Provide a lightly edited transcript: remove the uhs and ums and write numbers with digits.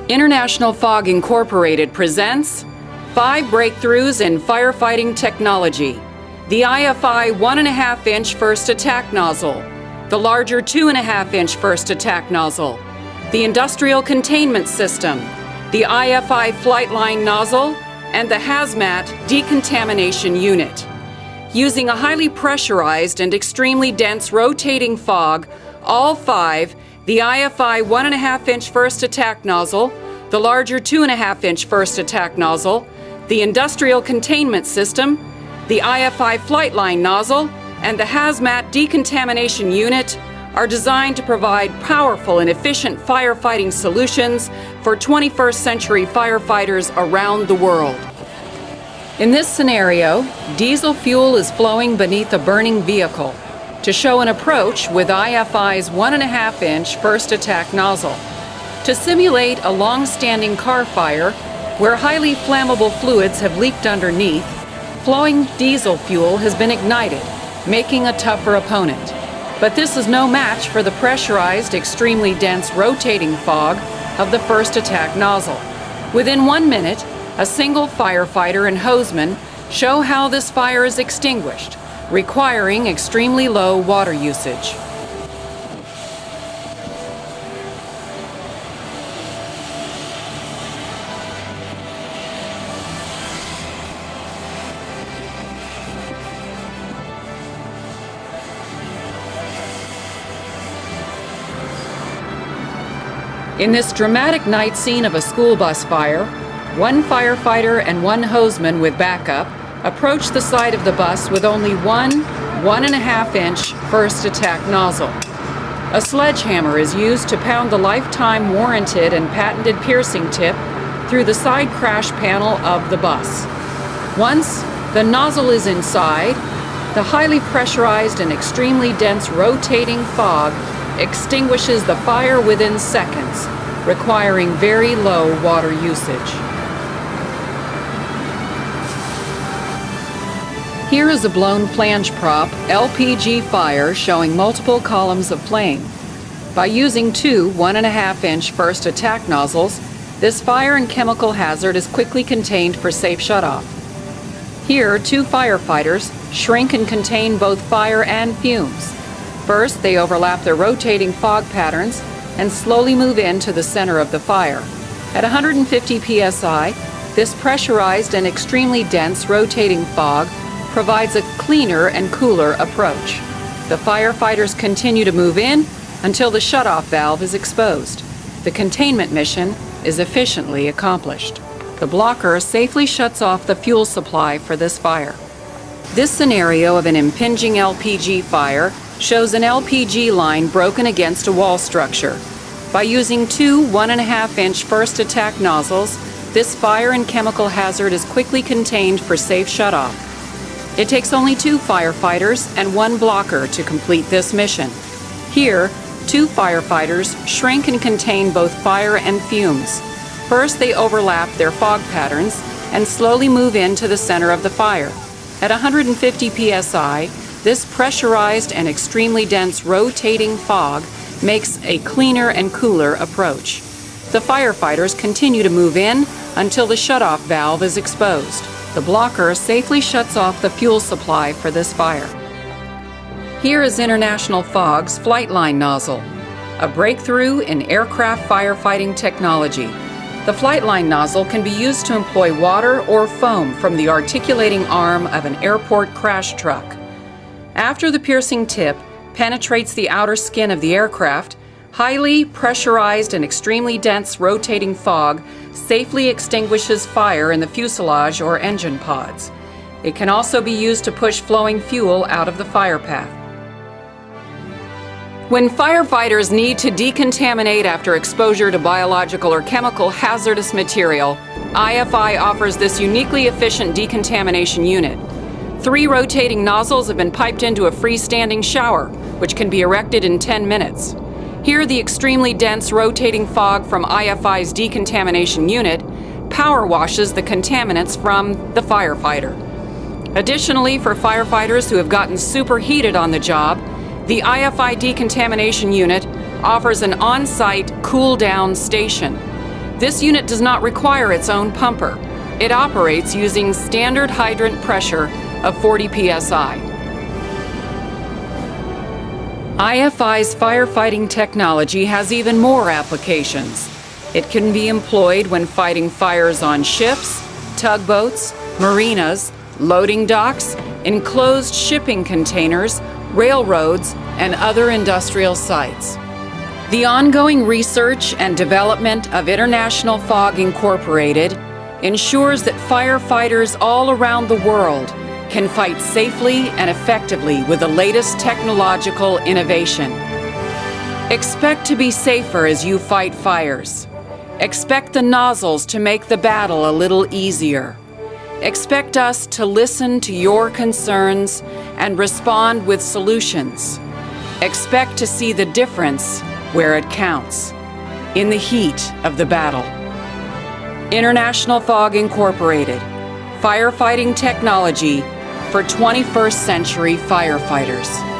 International Fog Incorporated presents 5 breakthroughs in firefighting technology. The IFI 1.5-inch first attack nozzle, the larger 2.5-inch first attack nozzle, the Industrial Containment System, the IFI flight line nozzle, and the Hazmat Decontamination Unit. Using a highly pressurized and extremely dense rotating fog, all 5, the IFI 1.5-inch first attack nozzle, the larger 2.5-inch first attack nozzle, the Industrial Containment System, the IFI flight line nozzle, and the Hazmat Decontamination Unit are designed to provide powerful and efficient firefighting solutions for 21st century firefighters around the world. In this scenario, diesel fuel is flowing beneath a burning vehicle to show an approach with IFI's 1.5-inch first attack nozzle. To simulate a long-standing car fire where highly flammable fluids have leaked underneath, flowing diesel fuel has been ignited, making a tougher opponent. But this is no match for the pressurized, extremely dense rotating fog of the first attack nozzle. Within 1 minute, a single firefighter and hosman show how this fire is extinguished, requiring extremely low water usage. In this dramatic night scene of a school bus fire, 1 firefighter and 1 hosman with backup approach the side of the bus with only one 1.5-inch first attack nozzle. A sledgehammer is used to pound the lifetime warranted and patented piercing tip through the side crash panel of the bus. Once the nozzle is inside, the highly pressurized and extremely dense rotating fog extinguishes the fire within seconds, requiring very low water usage. Here is a blown flange prop LPG fire showing multiple columns of flame. By using 2 1.5-inch first attack nozzles, this fire and chemical hazard is quickly contained for safe shutoff. Here, 2 firefighters shrink and contain both fire and fumes. First, they overlap their rotating fog patterns and slowly move into the center of the fire. At 150 psi, this pressurized and extremely dense rotating fog provides a cleaner and cooler approach. The firefighters continue to move in until the shutoff valve is exposed. The containment mission is efficiently accomplished. The blocker safely shuts off the fuel supply for this fire. This scenario of an impinging LPG fire shows an LPG line broken against a wall structure. By using 2 1.5-inch first attack nozzles, this fire and chemical hazard is quickly contained for safe shutoff. It takes only 2 firefighters and 1 blocker to complete this mission. Here, 2 firefighters shrink and contain both fire and fumes. First, they overlap their fog patterns and slowly move into the center of the fire. At 150 psi, this pressurized and extremely dense rotating fog makes a cleaner and cooler approach. The firefighters continue to move in until the shutoff valve is exposed. The blocker safely shuts off the fuel supply for this fire. Here is International Fog's flight line nozzle, a breakthrough in aircraft firefighting technology. The flight line nozzle can be used to employ water or foam from the articulating arm of an airport crash truck. After the piercing tip penetrates the outer skin of the aircraft, highly pressurized and extremely dense rotating fog safely extinguishes fire in the fuselage or engine pods. It can also be used to push flowing fuel out of the fire path. When firefighters need to decontaminate after exposure to biological or chemical hazardous material, IFI offers this uniquely efficient decontamination unit. 3 rotating nozzles have been piped into a freestanding shower, which can be erected in 10 minutes. Here, the extremely dense rotating fog from IFI's decontamination unit power washes the contaminants from the firefighter. Additionally, for firefighters who have gotten superheated on the job, the IFI decontamination unit offers an on-site cool-down station. This unit does not require its own pumper. It operates using standard hydrant pressure of 40 psi. IFI's firefighting technology has even more applications. It can be employed when fighting fires on ships, tugboats, marinas, loading docks, enclosed shipping containers, railroads, and other industrial sites. The ongoing research and development of International Fog Incorporated ensures that firefighters all around the world can fight safely and effectively with the latest technological innovation. Expect to be safer as you fight fires. Expect the nozzles to make the battle a little easier. Expect us to listen to your concerns and respond with solutions. Expect to see the difference where it counts, in the heat of the battle. International Fog Incorporated, firefighting technology for 21st century firefighters.